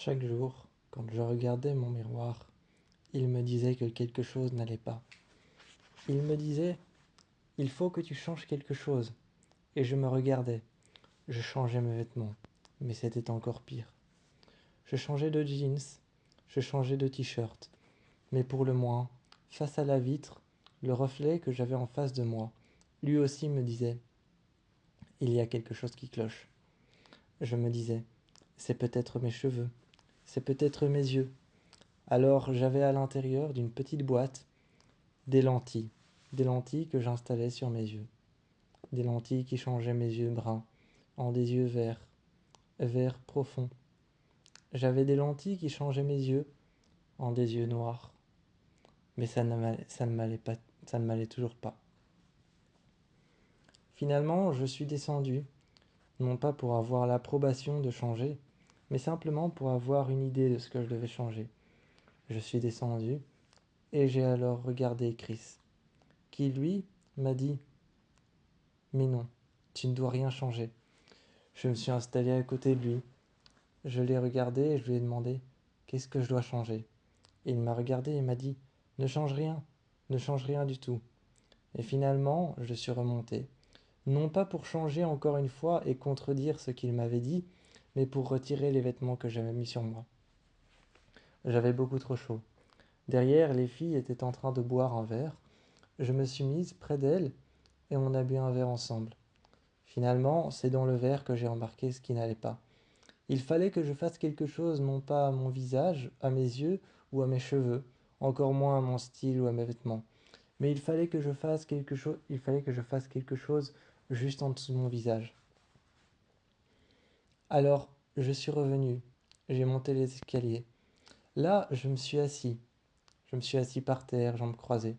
Chaque jour, quand je regardais mon miroir, il me disait que quelque chose n'allait pas. Il me disait, il faut que tu changes quelque chose. Et je me regardais. Je changeais mes vêtements, mais c'était encore pire. Je changeais de jeans, je changeais de t-shirt, mais pour le moins, face à la vitre, le reflet que j'avais en face de moi, lui aussi me disait, il y a quelque chose qui cloche. Je me disais, c'est peut-être mes cheveux, c'est peut-être mes yeux. Alors j'avais à l'intérieur d'une petite boîte des lentilles que j'installais sur mes yeux, des lentilles qui changeaient mes yeux bruns en des yeux verts, verts profonds. J'avais des lentilles qui changeaient mes yeux en des yeux noirs, mais ça ne m'allait toujours pas. Finalement, je suis descendu, non pas pour avoir l'approbation de changer, mais simplement pour avoir une idée de ce que je devais changer. Je suis descendu et j'ai alors regardé Chris, qui lui m'a dit: mais non, tu ne dois rien changer. Je me suis installé à côté de lui. Je l'ai regardé et je lui ai demandé: qu'est-ce que je dois changer? Et il m'a regardé et m'a dit: ne change rien, ne change rien du tout. Et finalement, je suis remonté. Non pas pour changer encore une fois et contredire ce qu'il m'avait dit, mais pour retirer les vêtements que j'avais mis sur moi. J'avais beaucoup trop chaud. Derrière, les filles étaient en train de boire un verre. Je me suis mise près d'elles et on a bu un verre ensemble. Finalement, c'est dans le verre que j'ai remarqué ce qui n'allait pas. Il fallait que je fasse quelque chose, non pas à mon visage, à mes yeux ou à mes cheveux, encore moins à mon style ou à mes vêtements. Mais il fallait que je fasse quelque chose juste en dessous de mon visage. Alors, je suis revenu, j'ai monté les escaliers. Là, je me suis assis. Je me suis assis par terre, jambes croisées.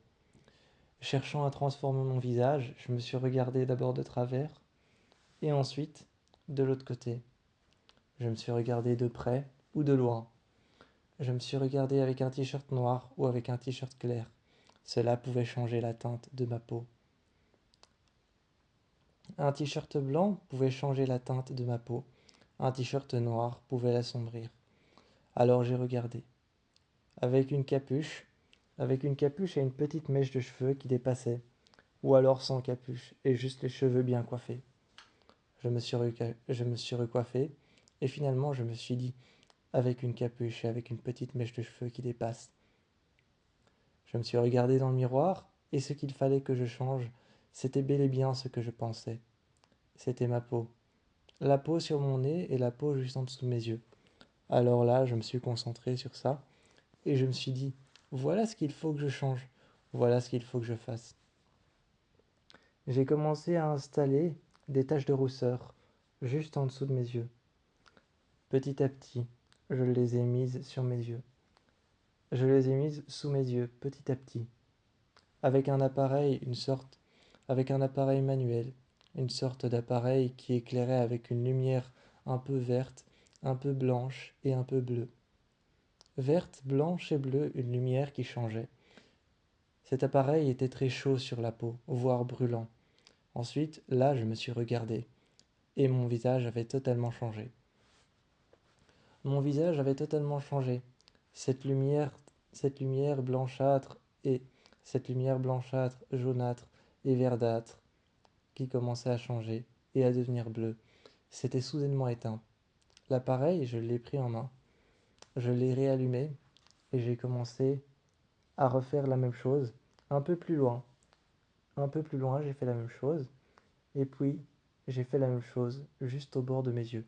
Cherchant à transformer mon visage, je me suis regardé d'abord de travers, et ensuite de l'autre côté. Je me suis regardé de près ou de loin. Je me suis regardé avec un t-shirt noir ou avec un t-shirt clair. Cela pouvait changer la teinte de ma peau. Un t-shirt blanc pouvait changer la teinte de ma peau. Un t-shirt noir pouvait l'assombrir. Alors j'ai regardé. Avec une capuche, avec une capuche et une petite mèche de cheveux qui dépassait. Ou alors sans capuche et juste les cheveux bien coiffés. Je me suis recoiffé et finalement je me suis dit, avec une capuche et avec une petite mèche de cheveux qui dépasse. Je me suis regardé dans le miroir, et ce qu'il fallait que je change, c'était bel et bien ce que je pensais. C'était ma peau. La peau sur mon nez et la peau juste en dessous de mes yeux. Alors là, je me suis concentré sur ça, et je me suis dit, voilà ce qu'il faut que je change, voilà ce qu'il faut que je fasse. J'ai commencé à installer des taches de rousseur, juste en dessous de mes yeux. Petit à petit, je les ai mises sur mes yeux. Je les ai mises sous mes yeux, petit à petit. Avec un appareil, avec un appareil manuel, une sorte d'appareil qui éclairait avec une lumière un peu verte, un peu blanche et un peu bleue. Verte, blanche et bleue, une lumière qui changeait. Cet appareil était très chaud sur la peau, voire brûlant. Ensuite, là, je me suis regardé, et mon visage avait totalement changé. Mon visage avait totalement changé. Cette lumière, cette lumière blanchâtre et cette lumière blanchâtre, jaunâtre et verdâtre qui commençait à changer et à devenir bleue, s'était soudainement éteint. L'appareil, je l'ai pris en main, je l'ai réallumé et j'ai commencé à refaire la même chose, un peu plus loin. Un peu plus loin, j'ai fait la même chose, et puis j'ai fait la même chose juste au bord de mes yeux.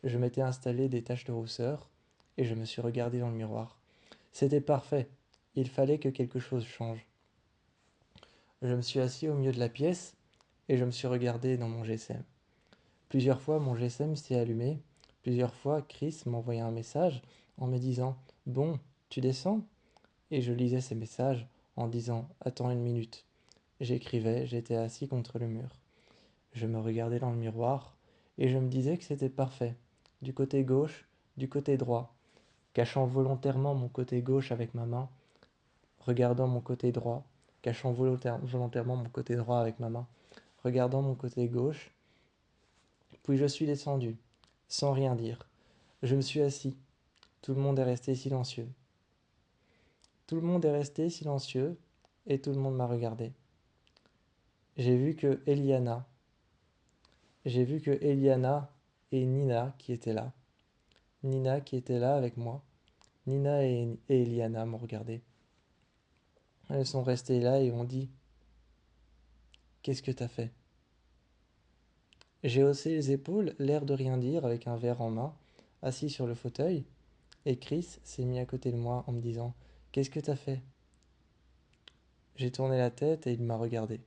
Je m'étais installé des taches de rousseur et je me suis regardé dans le miroir. C'était parfait, il fallait que quelque chose change. Je me suis assis au milieu de la pièce et je me suis regardé dans mon GSM. Plusieurs fois, mon GSM s'est allumé. Plusieurs fois, Chris m'envoyait un message en me disant: bon, tu descends? Et je lisais ces messages en disant: attends une minute. J'écrivais, j'étais assis contre le mur. Je me regardais dans le miroir et je me disais que c'était parfait. Du côté gauche, du côté droit. Cachant volontairement mon côté gauche avec ma main, regardant mon côté droit, cachant volontairement mon côté droit avec ma main, regardant mon côté gauche. Puis je suis descendu, sans rien dire. Je me suis assis. Tout le monde est resté silencieux. Tout le monde est resté silencieux et tout le monde m'a regardé. J'ai vu que Eliana, j'ai vu que Eliana et Nina qui étaient là. Nina qui était là avec moi. Nina et Eliana m'ont regardé. Elles sont restées là et ont dit: Qu'est-ce que t'as fait? J'ai haussé les épaules, l'air de rien dire, avec un verre en main, assis sur le fauteuil, et Chris s'est mis à côté de moi en me disant: Qu'est-ce que t'as fait? J'ai tourné la tête et il m'a regardé.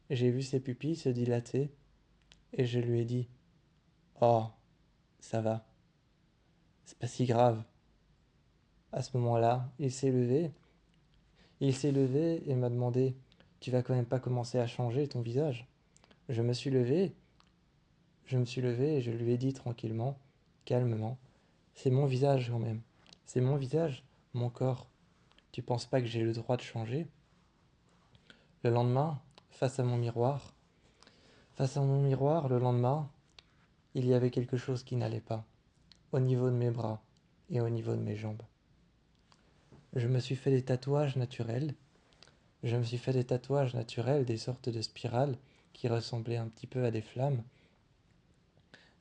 J'ai vu ses pupilles se dilater et je lui ai dit: Oh, ça va, c'est pas si grave. À ce moment-là, il s'est levé et m'a demandé: Tu vas quand même pas commencer à changer ton visage? Je me suis levé, je me suis levé et je lui ai dit tranquillement, calmement: C'est mon visage quand même. C'est mon visage, mon corps. Tu penses pas que j'ai le droit de changer? Le lendemain, face à mon miroir, le lendemain, il y avait quelque chose qui n'allait pas, au niveau de mes bras et au niveau de mes jambes. Je me suis fait des tatouages naturels. Je me suis fait des tatouages naturels, des sortes de spirales qui ressemblaient un petit peu à des flammes.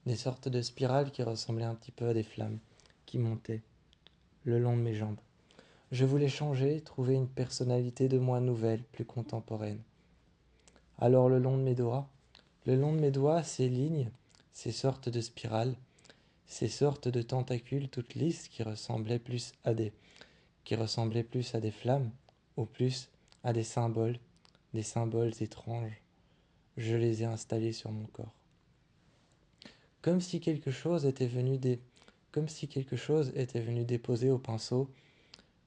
Des sortes de spirales qui ressemblaient un petit peu à des flammes qui montaient le long de mes jambes. Je voulais changer, trouver une personnalité de moi nouvelle, plus contemporaine. Alors le long de mes doigts, ces lignes, ces sortes de spirales, ces sortes de tentacules toutes lisses qui ressemblaient plus à des flammes, ou plus à des symboles étranges. Je les ai installés sur mon corps. Comme si quelque chose était venu comme si quelque chose était venu déposer au pinceau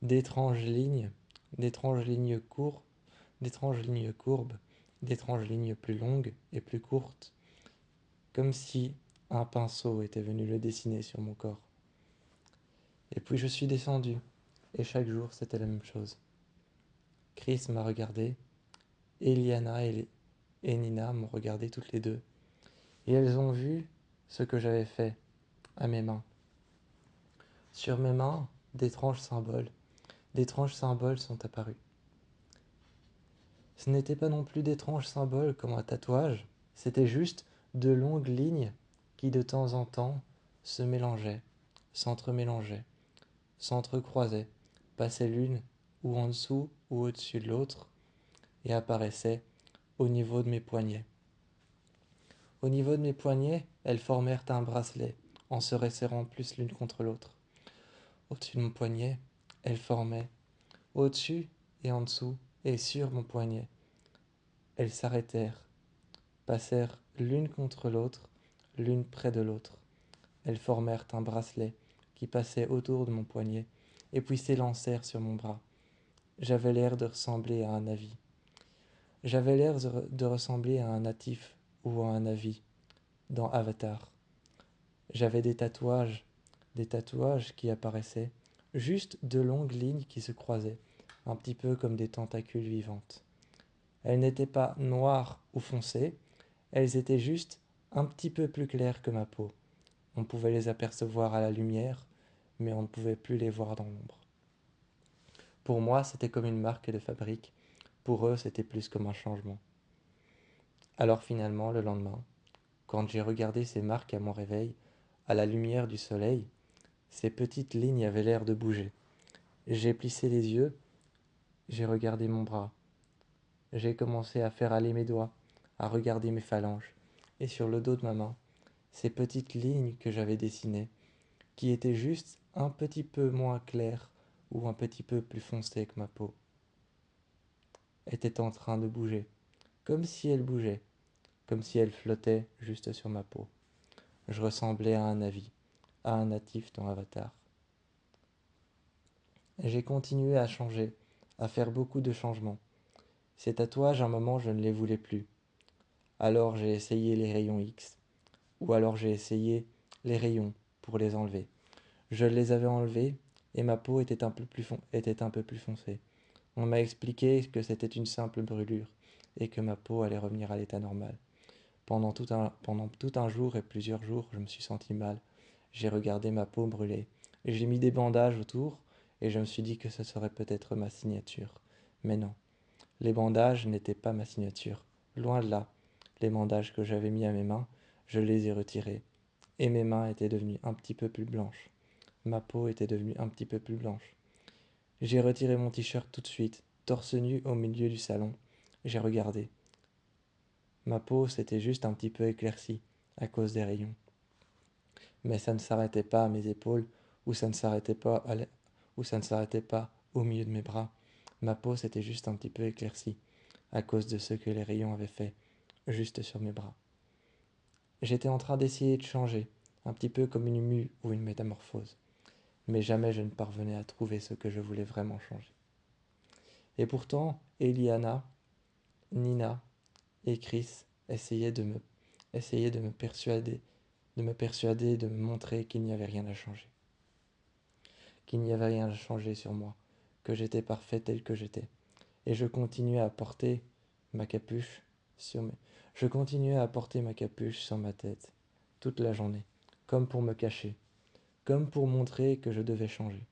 d'étranges lignes, d'étranges lignes courtes, d'étranges lignes courbes, d'étranges lignes plus longues et plus courtes, comme si un pinceau était venu le dessiner sur mon corps. Et puis je suis descendu, et chaque jour c'était la même chose. Chris m'a regardé, Eliana et Nina m'ont regardé toutes les deux, et elles ont vu ce que j'avais fait à mes mains. Sur mes mains, d'étranges symboles sont apparus. Ce n'était pas non plus d'étranges symboles comme un tatouage, c'était juste de longues lignes qui de temps en temps se mélangeaient, s'entremélangeaient, s'entrecroisaient, passaient l'une ou en dessous ou au-dessus de l'autre et apparaissaient au niveau de mes poignets. Au niveau de mes poignets, elles formèrent un bracelet en se resserrant plus l'une contre l'autre. Au-dessus de mon poignet, elles formaient au-dessus et en dessous et sur mon poignet. Elles s'arrêtèrent, passèrent l'une contre l'autre, l'une près de l'autre. Elles formèrent un bracelet qui passait autour de mon poignet et puis s'élancèrent sur mon bras. J'avais l'air de ressembler à un Navi. J'avais l'air de ressembler à un natif ou à un Navi dans Avatar. J'avais des tatouages qui apparaissaient, juste de longues lignes qui se croisaient, un petit peu comme des tentacules vivantes. Elles n'étaient pas noires ou foncées, elles étaient juste un petit peu plus claires que ma peau. On pouvait les apercevoir à la lumière, mais on ne pouvait plus les voir dans l'ombre. Pour moi, c'était comme une marque de fabrique. Pour eux, c'était plus comme un changement. Alors finalement, le lendemain, quand j'ai regardé ces marques à mon réveil, à la lumière du soleil, ces petites lignes avaient l'air de bouger. J'ai plissé les yeux, j'ai regardé mon bras. J'ai commencé à faire aller mes doigts, à regarder mes phalanges. Et sur le dos de ma main, ces petites lignes que j'avais dessinées, qui étaient juste un petit peu moins claires ou un petit peu plus foncées que ma peau, étaient en train de bouger, comme si elles bougeaient, comme si elles flottaient juste sur ma peau. Je ressemblais à un Navi, à un natif dans Avatar. Et j'ai continué à changer, à faire beaucoup de changements. Ces tatouages, à un moment, je ne les voulais plus. Alors j'ai essayé les rayons X, ou alors j'ai essayé les rayons pour les enlever. Je les avais enlevés et ma peau était était un peu plus foncée. On m'a expliqué que c'était une simple brûlure et que ma peau allait revenir à l'état normal. Pendant tout un jour et plusieurs jours, je me suis senti mal. J'ai regardé ma peau brûlée. J'ai mis des bandages autour et je me suis dit que ce serait peut-être ma signature. Mais non, les bandages n'étaient pas ma signature. Loin de là. Les bandages que j'avais mis à mes mains, je les ai retirés. Et mes mains étaient devenues un petit peu plus blanches. Ma peau était devenue un petit peu plus blanche. J'ai retiré mon t-shirt tout de suite, torse nu au milieu du salon. J'ai regardé. Ma peau s'était juste un petit peu éclaircie à cause des rayons. Mais ça ne s'arrêtait pas à mes épaules, ou ça ne s'arrêtait pas ou ça ne s'arrêtait pas au milieu de mes bras. Ma peau s'était juste un petit peu éclaircie à cause de ce que les rayons avaient fait, juste sur mes bras. J'étais en train d'essayer de changer, un petit peu comme une mue ou une métamorphose, mais jamais je ne parvenais à trouver ce que je voulais vraiment changer. Et pourtant, Eliana, Nina et Chris essayaient de me persuader, de me montrer qu'il n'y avait rien à changer. Qu'il n'y avait rien à changer sur moi, que j'étais parfait tel que j'étais. Et je continuais à porter ma capuche sur mes... Je continuais à porter ma capuche sur ma tête toute la journée, comme pour me cacher, comme pour montrer que je devais changer.